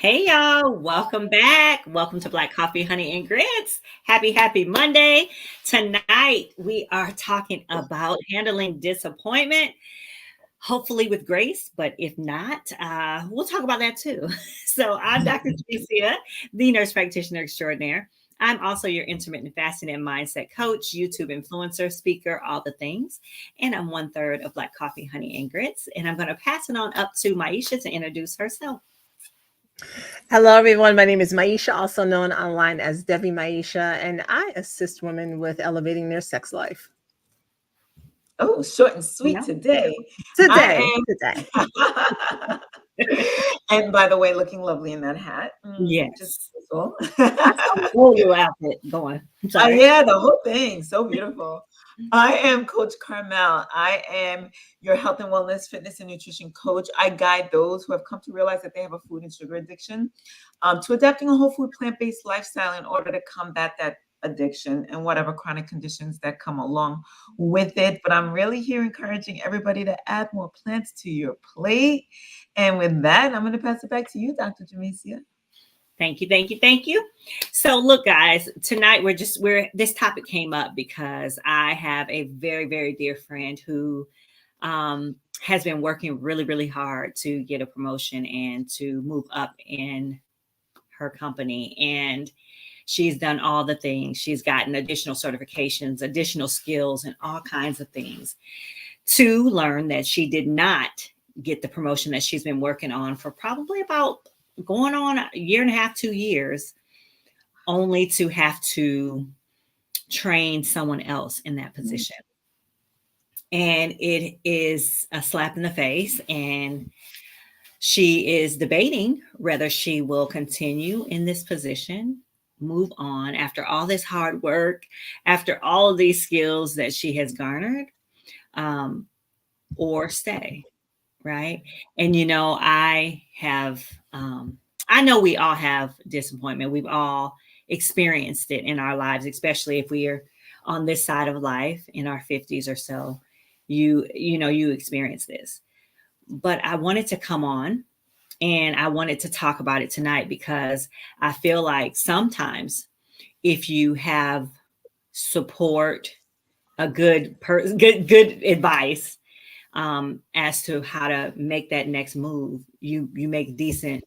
Hey y'all, welcome back. Welcome to Black Coffee, Honey, and Grits. Happy Monday. Tonight we are talking about handling disappointment, hopefully with grace, but if not, we'll talk about that too. So I'm Dr. Jemecia, the nurse practitioner extraordinaire. I'm also your intermittent fasting and mindset coach, YouTube influencer, speaker, all the things. And I'm 1/3 of Black Coffee, Honey, and Grits. And I'm going to pass it on up to Maisha to introduce herself. Hello, everyone. My name is Maisha, also known online as Debbie Maisha, and I assist women with elevating their sex life. Oh, short and sweet No. today. Today. And by the way, looking lovely in that hat. Yes. Just beautiful. I saw the whole little outfit going. I'm sorry. Yeah, the whole thing. So beautiful. I am Coach Carmelle. I am your health and wellness, fitness, and nutrition coach. I guide those who have come to realize that they have a food and sugar addiction to adapting a whole food, plant-based lifestyle in order to combat that addiction and whatever chronic conditions that come along with it. But I'm really here encouraging everybody to add more plants to your plate. And with that, I'm going to pass it back to you, Dr. Jemecia. Thank you. So look, guys, tonight this topic came up because I have a very dear friend who has been working really hard to get a promotion and to move up in her company. And she's done all the things. She's gotten additional certifications, additional skills, and all kinds of things to learn that she did not get the promotion that she's been working on for probably about going on a year and a half, 2 years, only to have to train someone else in that position. And it is a slap in the face. And she is debating whether she will continue in this position, move on after all this hard work, after all of these skills that she has garnered, or stay. Right. And, I know we all have disappointment. We've all experienced it in our lives, especially if we are on this side of life in our 50s or so. You experience this. But I wanted to come on and I wanted to talk about it tonight because I feel like sometimes if you have support, a good advice, as to how to make that next move, you make decent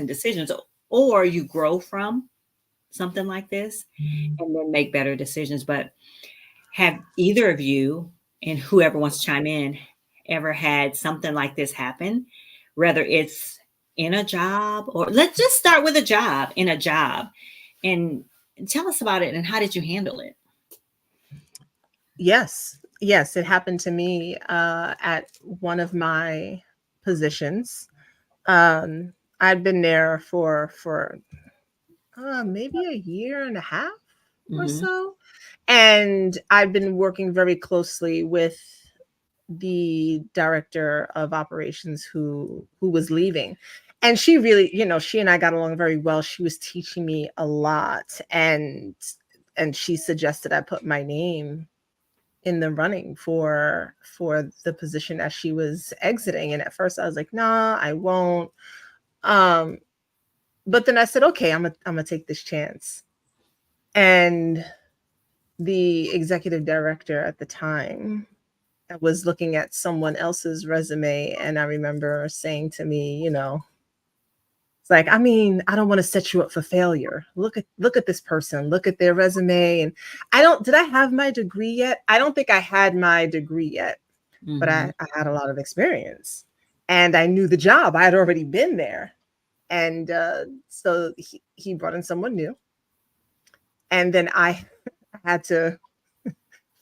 decisions, or you grow from something like this and then make better decisions. But have either of you, and whoever wants to chime in, ever had something like this happen, whether it's in a job, or let's just start with in a job, and tell us about it and how did you handle it? Yes, it happened to me at one of my positions. I'd been there for maybe a year and a half or so, and I'd been working very closely with the director of operations who was leaving. And she really, she and I got along very well. She was teaching me a lot, and she suggested I put my name in the running for the position as she was exiting. And at first I was like, nah, I won't. But then I said, okay, I'm gonna take this chance. And the executive director at the time was looking at someone else's resume, and I remember saying to me, it's like, I mean, I don't want to set you up for failure. Look at this person, look at their resume. And did I have my degree yet? I don't think I had my degree yet, but I had a lot of experience and I knew the job. I had already been there. And so he brought in someone new. And then I had to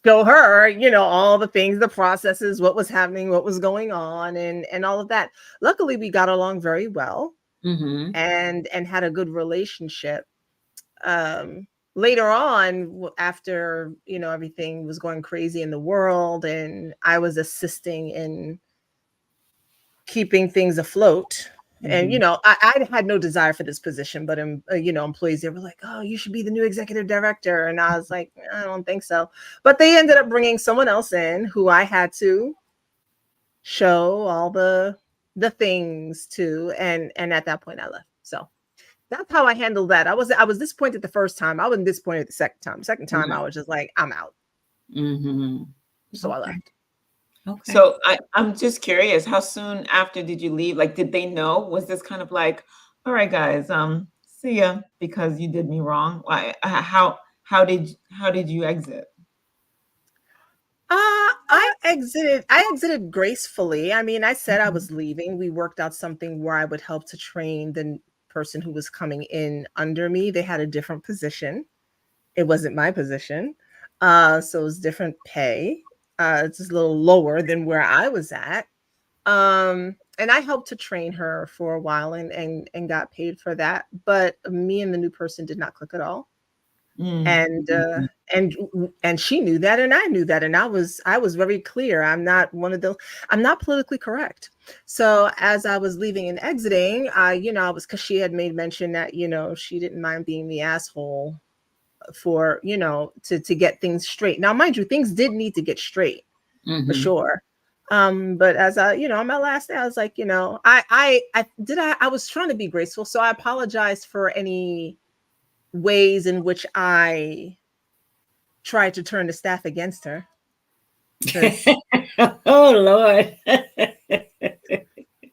show her, all the things, the processes, what was happening, what was going on, and all of that. Luckily, we got along very well. And had a good relationship. Later on, after everything was going crazy in the world, and I was assisting in keeping things afloat. And I had no desire for this position, but employees, they were like, "Oh, you should be the new executive director," and I was like, "I don't think so." But they ended up bringing someone else in who I had to show all the things to, and at that point I left. So that's how I handled that. I was disappointed the first time. I wasn't disappointed the second time. Second time, I was just like, I'm out. So I left. Okay. So I'm just curious, how soon after did you leave? Like, did they know? Was this kind of like, all right, guys, see ya because you did me wrong? Why? How did you exit? I exited gracefully. I mean, I said I was leaving. We worked out something where I would help to train the person who was coming in under me. They had a different position. It wasn't my position. So it was different pay. It's just a little lower than where I was at. And I helped to train her for a while and got paid for that. But me and the new person did not click at all. And and she knew that, and I knew that, and I was very clear. I'm not one of those. I'm not politically correct. So as I was leaving and exiting, I was, because she had made mention that she didn't mind being the asshole for to get things straight. Now, mind you, things did need to get straight for sure. But as on my last day, I was like, I was trying to be graceful, so I apologized for any ways in which I tried to turn the staff against her. Oh Lord.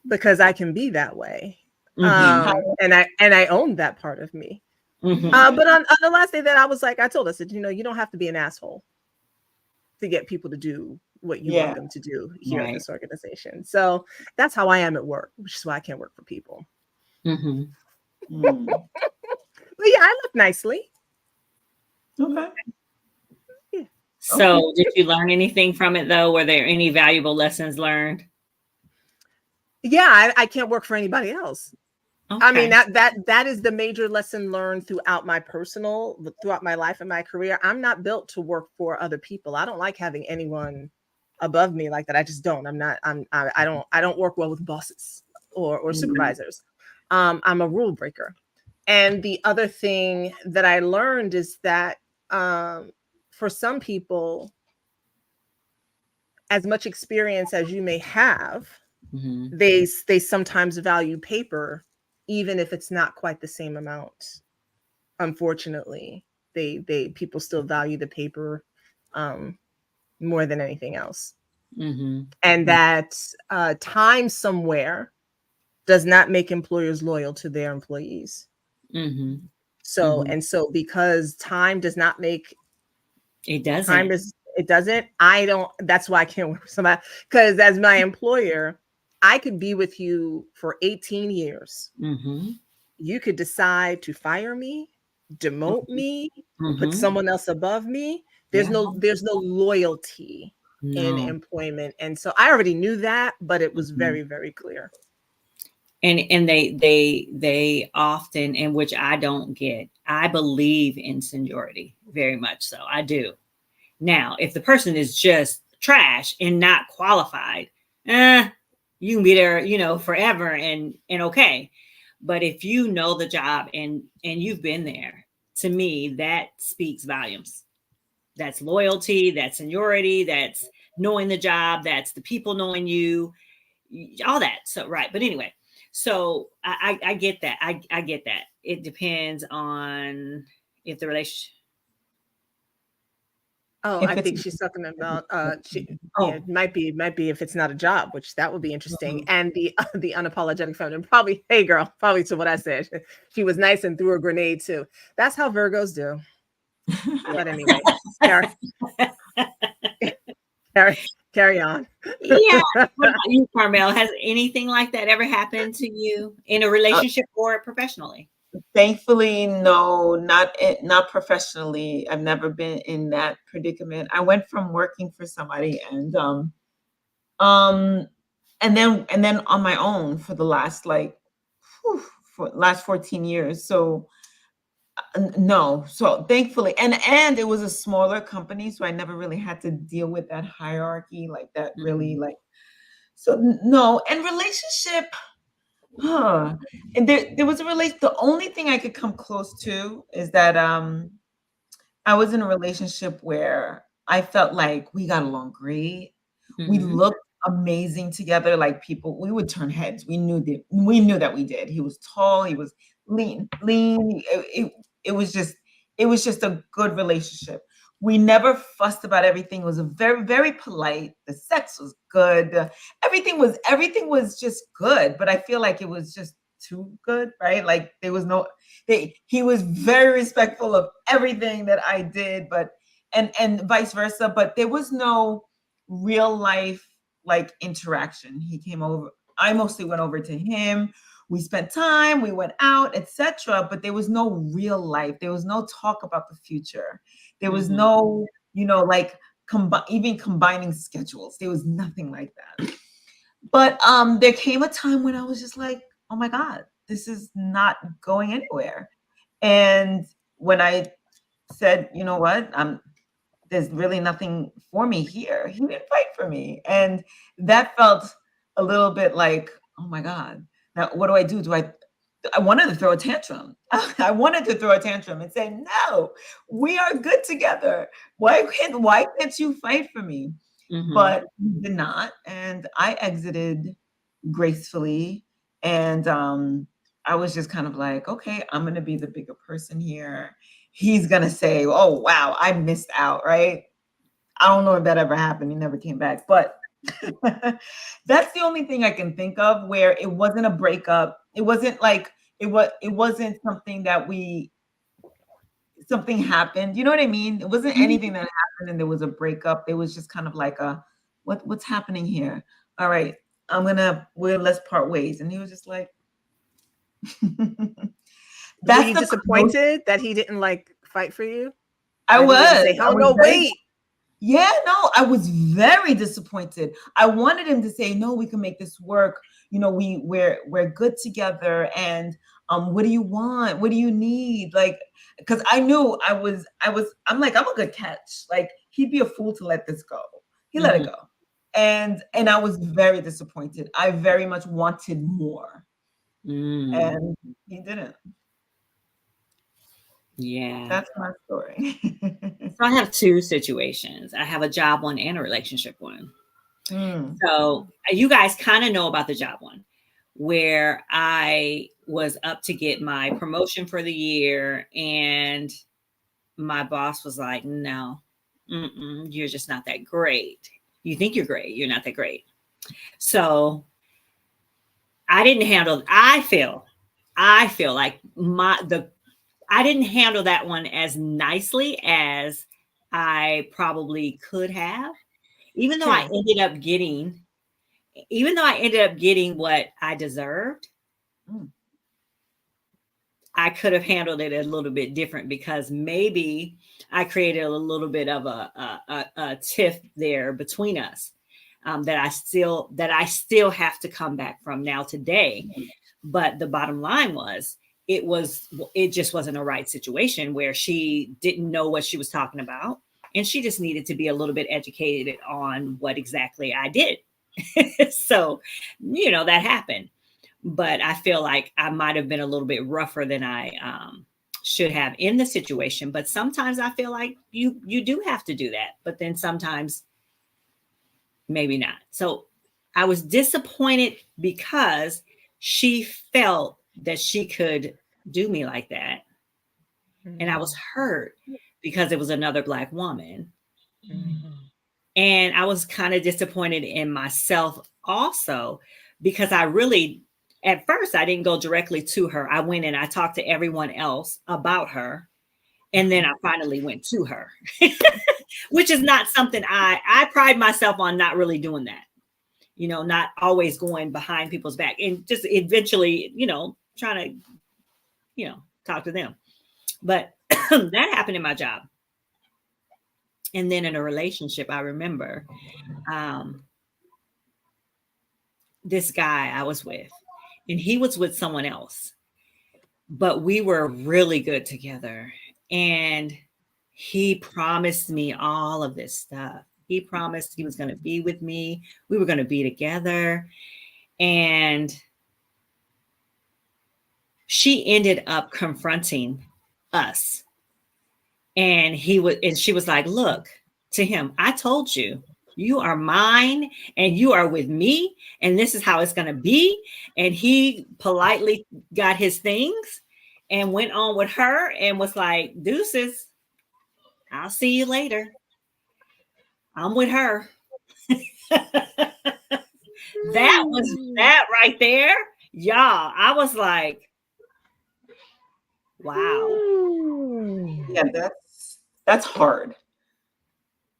Because I can be that way. And I own that part of me. But on the last day that I was like, I told us that, you don't have to be an asshole to get people to do what you want them to do here at this organization. So that's how I am at work, which is why I can't work for people. But yeah, I left nicely. Okay. Yeah. So did you learn anything from it though? Were there any valuable lessons learned? Yeah, I can't work for anybody else. Okay. I mean, that is the major lesson learned throughout my life and my career. I'm not built to work for other people. I don't like having anyone above me like that. I just don't. I don't work well with bosses or supervisors. I'm a rule breaker. And the other thing that I learned is that for some people, as much experience as you may have, they sometimes value paper, even if it's not quite the same amount. Unfortunately, people still value the paper more than anything else. And that time somewhere does not make employers loyal to their employees. So because time does not make it doesn't. It doesn't. That's why I can't work with somebody, because as my employer, I could be with you for 18 years. You could decide to fire me, demote me, put someone else above me. There's no loyalty in employment. And so I already knew that, but it was very, very clear. And they often, and which I don't get, I believe in seniority very much so. I do. Now, if the person is just trash and not qualified, you can be there, forever and okay. But if you know the job and you've been there, to me, that speaks volumes. That's loyalty, that's seniority, that's knowing the job, that's the people knowing you, all that. So, right. But anyway, so I get that. I get that. It depends on if the relationship. Oh, I think she's talking about it might be if it's not a job, which that would be interesting. And the unapologetic feminine, probably, hey girl, probably to what I said. She was nice and threw a grenade too. That's how Virgos do. But anyway, carry on. Yeah. What about you, Carmelle? Has anything like that ever happened to you in a relationship or professionally? Thankfully, no, not professionally. I've never been in that predicament. I went from working for somebody and then on my own for the last last 14 years. So no. So thankfully, and it was a smaller company, so I never really had to deal with that hierarchy like that. Really, so no. And relationship. And there was a relation. The only thing I could come close to is that I was in a relationship where I felt like we got along great. We looked amazing together. Like people, we would turn heads. We knew that we did. He was tall. He was lean. It was just a good relationship. We never fussed about everything. It was a very, very polite. The sex was good. Everything was just good. But I feel like it was just too good, right? Like there was no, he was very respectful of everything that I did, but and vice versa. But there was no real life like interaction. He came over. I mostly went over to him. We spent time. We went out, etc. But there was no real life. There was no talk about the future. There was no, like even combining schedules. There was nothing like that. But there came a time when I was just like, oh my God, this is not going anywhere. And when I said, you know what, there's really nothing for me here, he didn't fight for me. And that felt a little bit like, oh my God, now what do? I wanted to throw a tantrum. I wanted to throw a tantrum and say, no, we are good together. Why can't you fight for me? But he did not. And I exited gracefully. And I was just kind of like, okay, I'm going to be the bigger person here. He's going to say, oh, wow, I missed out, right? I don't know if that ever happened. He never came back. But that's the only thing I can think of where it wasn't a breakup. It wasn't like, it wasn't something that something happened. You know what I mean? It wasn't anything that happened and there was a breakup. It was just kind of like what's happening here? All right, let's part ways. And he was just like, were you disappointed that he didn't like fight for you? I was. Say, oh no, wait. Yeah, no, I was very disappointed. I wanted him to say, no, we can make this work. We're good together. And what do you want? What do you need? Like, because I knew I'm like, I'm a good catch. Like, he'd be a fool to let this go. He let it go. And I was very disappointed. I very much wanted more. And he didn't. Yeah. That's my story. So I have two situations. I have a job one and a relationship one. So you guys kind of know about the job one, where I was up to get my promotion for the year. And my boss was like, no, you're just not that great. You think you're great. You're not that great. So I didn't handle, I feel like I didn't handle that one as nicely as I probably could have, even though I ended up getting what I deserved. I could have handled it a little bit different because maybe I created a little bit of a tiff there between us that I still have to come back from now today. But the bottom line was, it just wasn't a right situation where she didn't know what she was talking about. And she just needed to be a little bit educated on what exactly I did. So, that happened. But I feel like I might have been a little bit rougher than I should have in the situation. But sometimes I feel like you do have to do that. But then sometimes maybe not. So I was disappointed because she felt that she could do me like that. And I was hurt because it was another Black woman. And I was kind of disappointed in myself also, because at first I didn't go directly to her. I went and I talked to everyone else about her. And then I finally went to her, which is not something I pride myself on not really doing that. Not always going behind people's back and just eventually, trying to, talk to them. But that happened in my job. And then in a relationship, I remember this guy I was with, and he was with someone else, but we were really good together. And he promised me all of this stuff. He promised he was going to be with me. We were going to be together. And she ended up confronting us. And she was like, look, to him, I told you You are mine and you are with me. And this is how it's going to be. And he politely got his things and went on with her and was like, deuces, I'll see you later. I'm with her. That was that right there. Y'all, I was like, wow. Yeah, that's hard.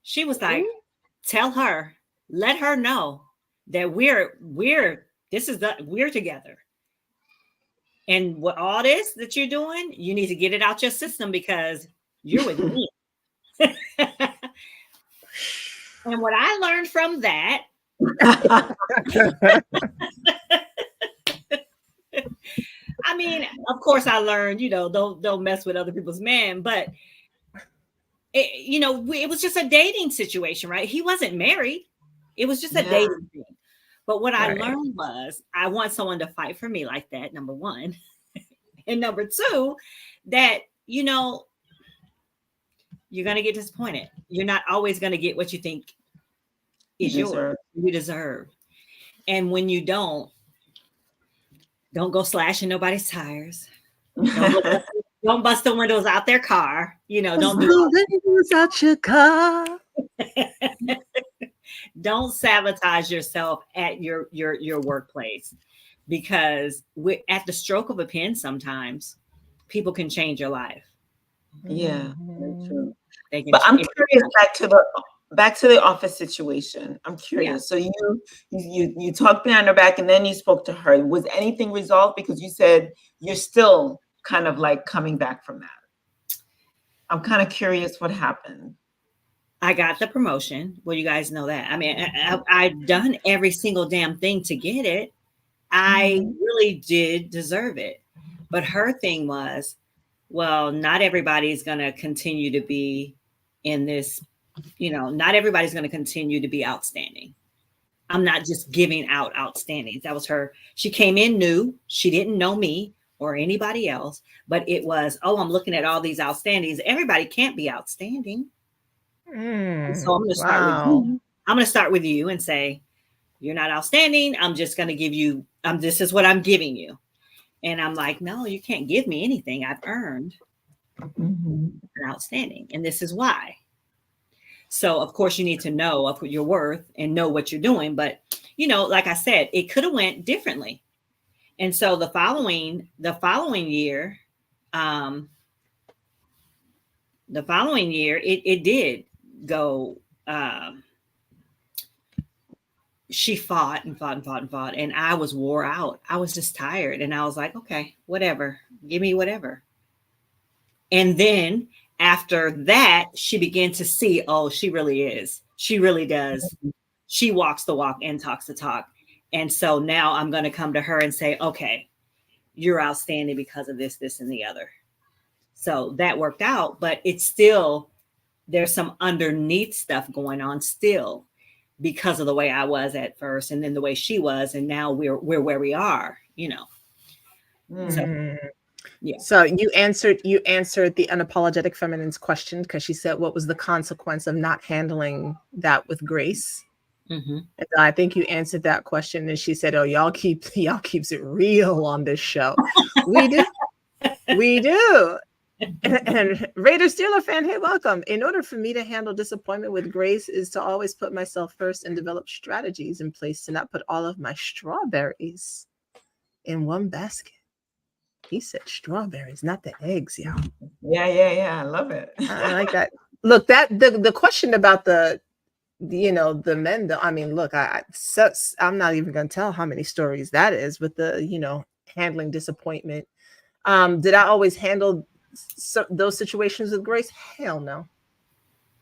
She was like, tell her, let her know that we're together. And what all this that you're doing, you need to get it out your system because you're with me. And what I learned from that, I mean, of course I learned, don't mess with other people's men, but it was just a dating situation, right? He wasn't married. It was just a dating thing. But what I learned was I want someone to fight for me like that, number one. And number two, that, you're going to get disappointed. You're not always going to get what you think is yours. You deserve. And when you don't go slashing nobody's tires. Don't bust the windows out their car. Don't do the windows out your car. Don't sabotage yourself at your workplace, because at the stroke of a pen, sometimes people can change your life. Yeah, very true. But I'm curious, back to the office situation. I'm curious. Yeah. So you talked behind her back and then you spoke to her. Was anything resolved? Because you said you're still kind of like coming back from that. I'm kind of curious what happened. I got the promotion. Well, you guys know that. I mean, I've done every single damn thing to get it. I really did deserve it. But her thing was, well, not everybody's going to continue to be in this, not everybody's going to continue to be outstanding. I'm not just giving out outstandings. That was her. She came in new. She didn't know me or anybody else, but it was, I'm looking at all these outstandings. Everybody can't be outstanding. So I'm going to start with you. I'm going to start with you and say, you're not outstanding. I'm just going to give you, this is what I'm giving you. And I'm like, no, you can't give me anything. I've earned an outstanding. And this is why. So, of course, you need to know your worth and know what you're doing. But, like I said, it could have went differently. And so the following year, it did go. She fought and fought and fought and fought. And I was wore out. I was just tired. And I was like, okay, whatever. Give me whatever. And then after that, she began to see, she really is. She really does. She walks the walk and talks the talk. And so now I'm going to come to her and say, okay, you're outstanding because of this, this, and the other. So that worked out, but it's still, there's some underneath stuff going on still because of the way I was at first and then the way she was. And now we're where we are, So, yeah. So you answered the unapologetic feminine's question, because she said, what was the consequence of not handling that with grace? And I think you answered that question. And she said, y'all keeps it real on this show. We do. And Raider Steeler fan, hey, welcome. In order for me to handle disappointment with grace is to always put myself first and develop strategies in place to not put all of my strawberries in one basket. He said strawberries, not the eggs, y'all. Yeah. I love it. I like that. Look, that the question about the men, I mean, look, I'm not even going to tell how many stories that is with the, handling disappointment. Did I always handle those situations with grace? Hell no.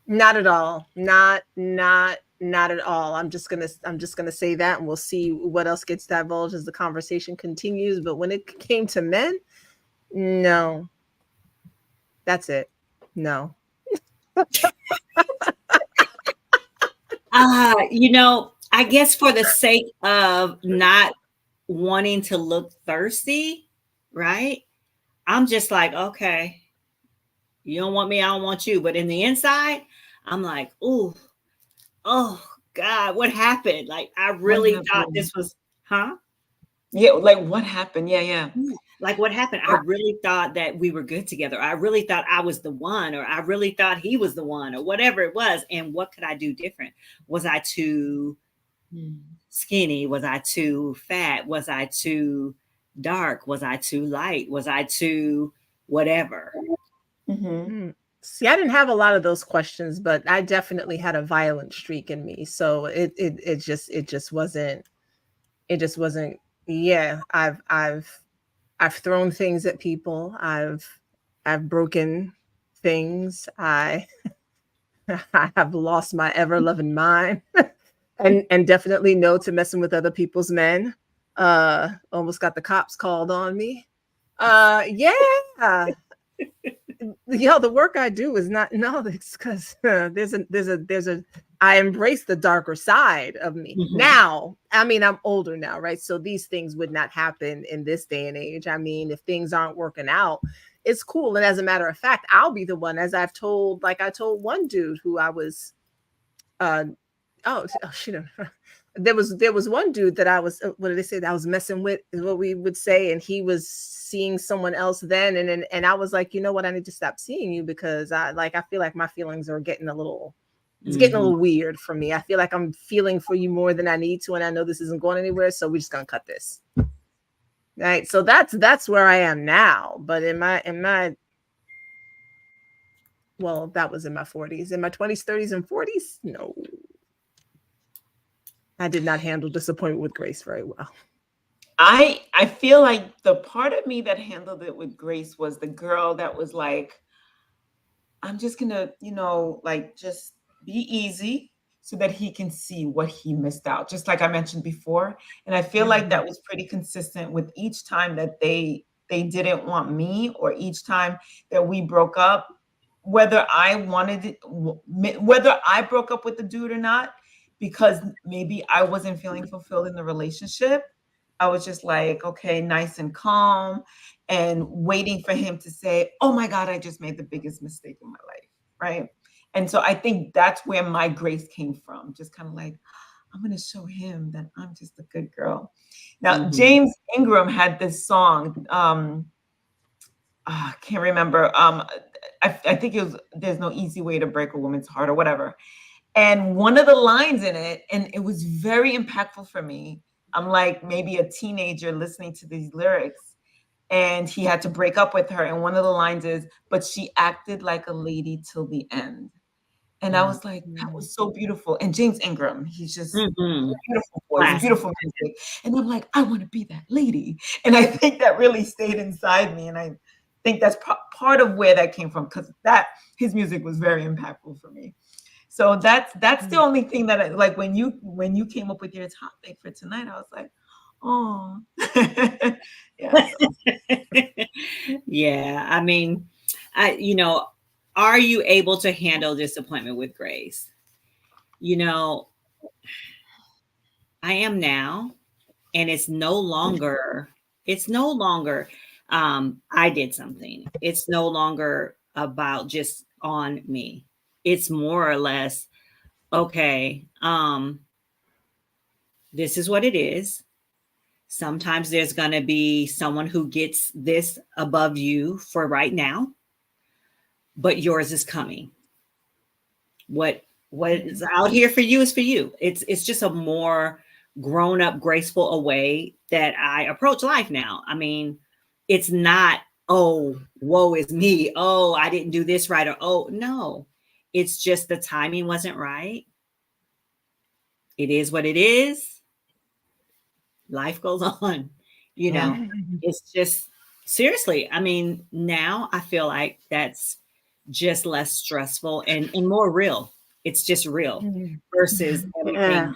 Not at all. Not at all. I'm just gonna say that, and we'll see what else gets divulged as the conversation continues. But when it came to men, no. That's it. No. I guess for the sake of not wanting to look thirsty, right? I'm just like, okay, you don't want me, I don't want you. But in the inside, I'm like, oh, God, what happened? Like, I really thought this was, huh? Yeah, like what happened? Yeah. Like, what happened? I really thought that we were good together. I really thought I was the one, or I really thought he was the one, or whatever it was. And what could I do different? Was I too skinny? Was I too fat? Was I too dark? Was I too light? Was I too whatever? See, I didn't have a lot of those questions, but I definitely had a violent streak in me. So it just wasn't. Yeah, I've thrown things at people. I've broken things. I I have lost my ever loving mind, and definitely no to messing with other people's men. Almost got the cops called on me. Yeah. The work I do is not, no, it's because there's a I embrace the darker side of me now. I mean, I'm older now, right? So these things would not happen in this day and age. I mean, if things aren't working out, it's cool. And as a matter of fact, I'll be the one, as I've told, like I told one dude who I was, shit. There was one dude that I was, what did they say, that I was messing with, is what we would say, and he was seeing someone else then, and I was like, you know what, I need to stop seeing you, because I feel like my feelings are getting a little, it's getting a little weird for me. I feel like I'm feeling for you more than I need to, and I know this isn't going anywhere, so we're just gonna cut this. Right. So that's where I am now. But in my well, that was in my 40s. In my 20s, 30s, and 40s, no. I did not handle disappointment with grace very well. I feel like the part of me that handled it with grace was the girl that was like, I'm just gonna, like, just be easy so that he can see what he missed out, just like I mentioned before. And I feel like that was pretty consistent with each time that they didn't want me, or each time that we broke up, whether I wanted it, whether I broke up with the dude or not, because maybe I wasn't feeling fulfilled in the relationship. I was just like, okay, nice and calm, and waiting for him to say, oh my God, I just made the biggest mistake in my life. Right. And so I think that's where my grace came from. Just kind of like, I'm going to show him that I'm just a good girl. Now, James Ingram had this song. I can't remember. I think it was, there's no easy way to break a woman's heart, or whatever. And one of the lines in it, and it was very impactful for me. I'm like maybe a teenager listening to these lyrics, and he had to break up with her. And one of the lines is, but she acted like a lady till the end. And I was like, that was so beautiful. And James Ingram, he's just a beautiful voice, beautiful music. And I'm like, I want to be that lady. And I think that really stayed inside me. And I think that's part of where that came from, because his music was very impactful for me. So that's the only thing that I, like, when you came up with your topic for tonight, I was like, oh, yeah. Yeah. I mean, are you able to handle disappointment with grace? I am now, and it's no longer, I did something. It's no longer about just on me. It's more or less, okay, this is what it is. Sometimes there's going to be someone who gets this above you for right now, but yours is coming. What is out here for you is for you. It's just a more grown up, graceful a way that I approach life now. I mean, it's not, oh, woe is me. Oh, I didn't do this right. Or, oh, no, it's just the timing wasn't right. It is what it is. Life goes on, It's just, seriously. I mean, now I feel like that's just less stressful and more real. It's just real versus everything,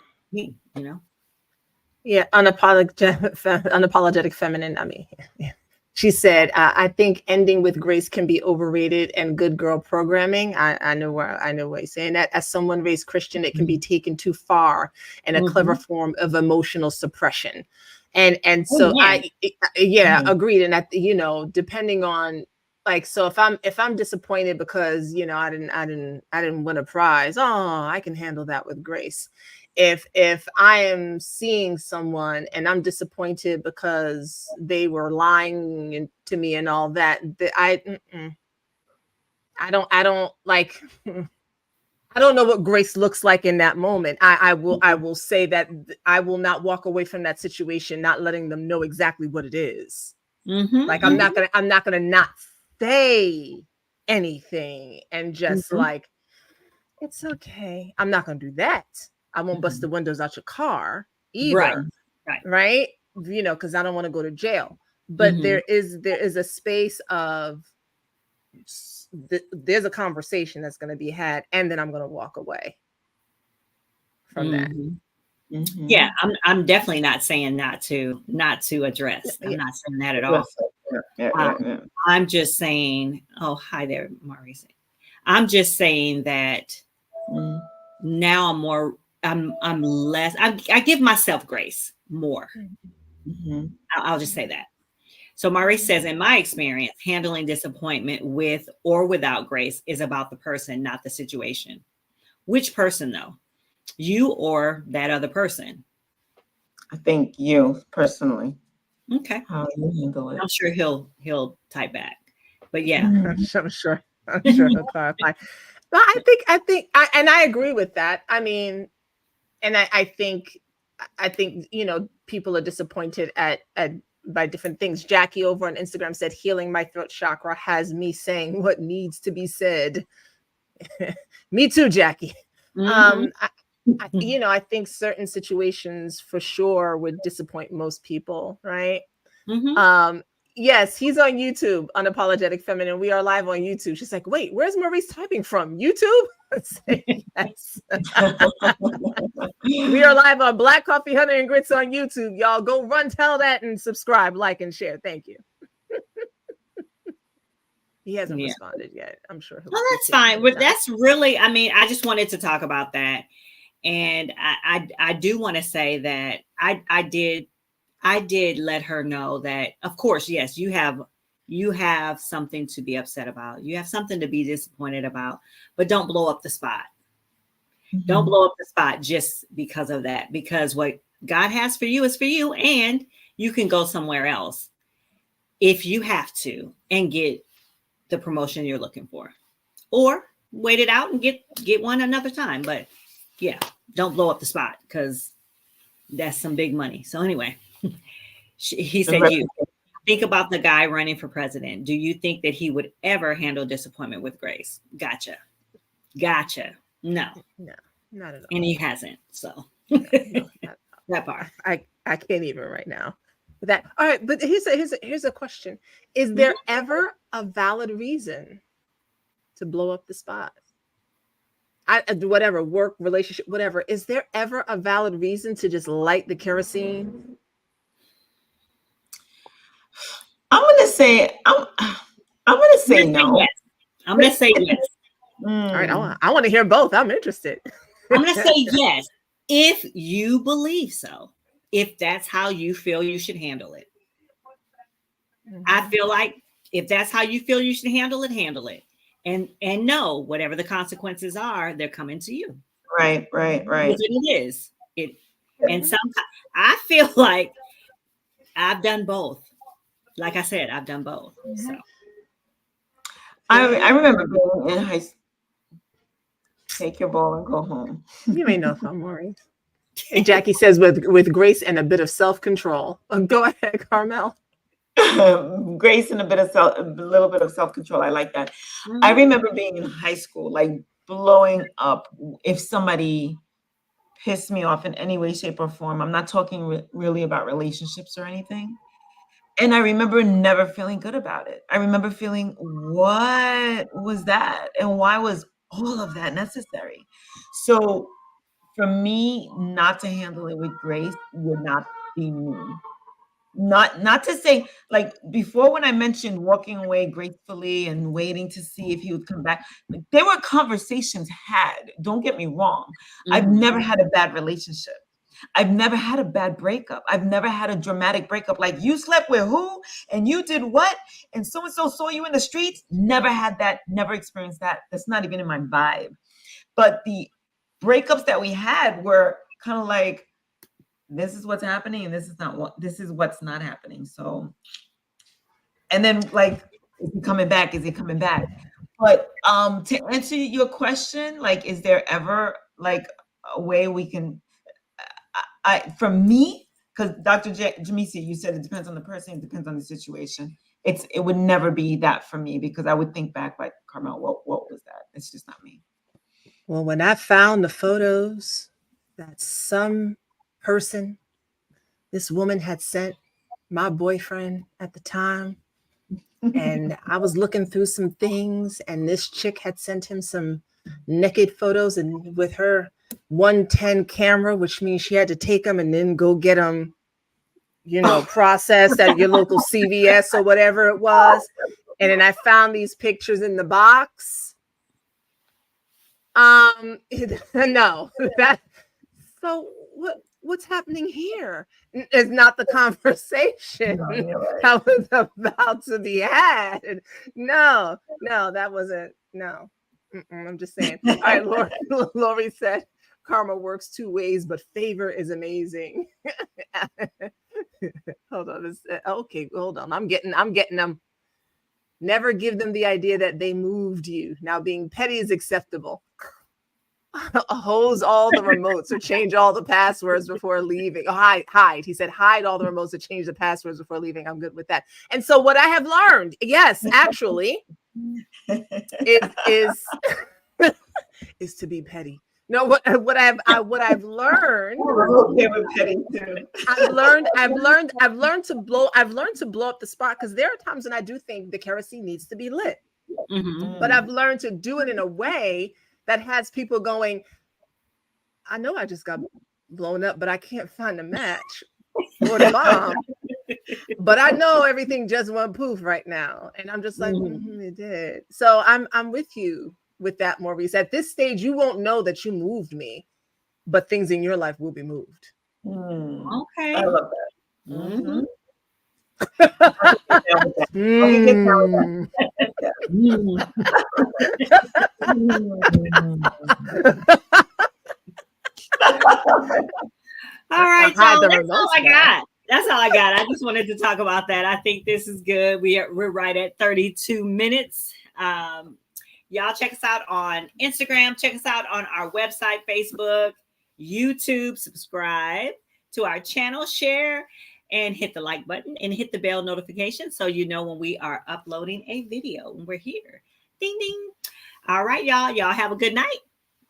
Yeah, unapologetic feminine. I mean, yeah. She said, I think ending with grace can be overrated and good girl programming. I know where you're saying that. As someone raised Christian, it can be taken too far and a clever form of emotional suppression. And so agreed. And depending on, like, so if I'm disappointed because, I didn't win a prize, oh, I can handle that with grace. if I am seeing someone and I'm disappointed because they were lying to me and all that, I don't like. I don't know what grace looks like in that moment. I will say that I will not walk away from that situation not letting them know exactly what it is. Like I'm not gonna not say anything and just like, it's okay. I'm not gonna do that. I won't bust the windows out your car either. Right? You know, because I don't want to go to jail. But there is a space of there's a conversation that's going to be had, and then I'm going to walk away from that. Yeah, I'm definitely not saying not to address. I'm not saying that at all. I'm just saying, oh, hi there, Maurice. I'm just saying that now I'm less, I give myself grace more. I'll just say that. So Maurice says, in my experience, handling disappointment with or without grace is about the person, not the situation. Which person though? You or that other person? I think you personally. Okay. How you handle it. I'm sure he'll type back. But yeah. I'm sure he'll clarify. But I think I agree with that. I mean, and I think, you know, people are disappointed at by different things. Jackie over on Instagram said, healing my throat chakra has me saying what needs to be said. Me too, Jackie. You know, I think certain situations for sure would disappoint most people, right? Yes, he's on YouTube, Unapologetic Feminine. We are live on YouTube. She's like, wait, where's Maurice typing from? YouTube? Yes. We are live on Black Coffee, Honey, and Grits on YouTube. Y'all go run, tell that, and subscribe, like, and share. Thank you. He hasn't responded yet. I'm sure he'll. Well, that's fine. But that's really, I mean, I just wanted to talk about that. And I do want to say that I did let her know that, of course, yes, you have something to be upset about. You have something to be disappointed about, but don't blow up the spot. Don't blow up the spot just because of that, because what God has for you is for you, and you can go somewhere else if you have to and get the promotion you're looking for, or wait it out and get one another time. But yeah, don't blow up the spot, because that's some big money. So anyway, he said, you think about the guy running for president. Do you think that he would ever handle disappointment with grace? Gotcha. No, not at all. And he hasn't. So that part. I can't even right now. That all right, but here's a question. Is there ever a valid reason to blow up the spot? Whatever, work, relationship, whatever. Is there ever a valid reason to just light the kerosene? I'm gonna say no. Yes. I'm gonna say yes. All right, I want to hear both. I'm interested. I'm gonna say yes, if you believe so. If that's how you feel you should handle it. I feel like if that's how you feel you should handle it. And know whatever the consequences are, they're coming to you. Right. It is. And sometimes I feel like I've done both. Like I said, I've done both. So I remember being in high school. Take your ball and go home. You may know if I'm worried. And Jackie says with grace and a bit of self-control. Go ahead, Carmelle. Grace and a little bit of self-control. I like that. I remember being in high school, like blowing up if somebody pissed me off in any way, shape, or form. I'm not talking really about relationships or anything. And I remember never feeling good about it. I remember feeling, what was that? And why was all of that necessary? So for me, not to handle it with grace would not be me. Not to say, like before, when I mentioned walking away gracefully and waiting to see if he would come back, like, there were conversations had. Don't get me wrong. I've never had a bad relationship. I've never had a bad breakup. I've never had a dramatic breakup. Like, you slept with who and you did what and so-and-so saw you in the streets. Never had that. Never experienced that. That's not even in my vibe. But the breakups that we had were kind of like, this is what's happening and this is what's not happening. So, and then like, is he coming back? Is he coming back? But to answer your question, like, is there ever like a way we can, from me, because Dr. Jemecia, you said it depends on the person, it depends on the situation. It would never be that for me, because I would think back like, Carmelle, what was that? It's just not me. Well, when I found the photos that some person, this woman had sent my boyfriend at the time, and I was looking through some things, and this chick had sent him some naked photos, and with her 110 camera, which means she had to take them and then go get them, processed at your local CVS or whatever it was. And then I found these pictures in the box. No, so what's happening here is not the conversation that was about to be had. No, that wasn't. No, I'm just saying. All right, Lori said, karma works two ways, but favor is amazing. Hold on. Okay, hold on. I'm getting them. Never give them the idea that they moved you. Now, being petty is acceptable. Hose all the remotes or change all the passwords before leaving. Oh, hide. He said, hide all the remotes or change the passwords before leaving. I'm good with that. And so what I have learned, yes, actually, is to be petty. No, what I've learned. Okay with petty too. I've learned to blow up the spot, because there are times when I do think the kerosene needs to be lit. Mm-hmm. But I've learned to do it in a way that has people going, I know I just got blown up, but I can't find a match for the bomb. But I know everything just went poof right now. And I'm just like, it did. So I'm with you with that, Maurice. At this stage, you won't know that you moved me, but things in your life will be moved. Okay. I love that. Mm-hmm. All right, y'all. That's all I got. That's all I got. I just wanted to talk about that. I think this is good. We're right at 32 minutes. Y'all check us out on Instagram. Check us out on our website, Facebook, YouTube. Subscribe to our channel, share, and hit the like button and hit the bell notification so you know when we are uploading a video when we're here. Ding, ding. All right, y'all. Y'all have a good night.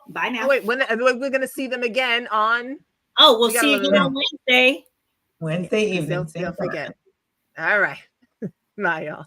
Bye now. Oh, wait, when we're going to see them again on? Oh, we'll see you again on Wednesday. Wednesday evening. They'll forget. All right. Bye, y'all.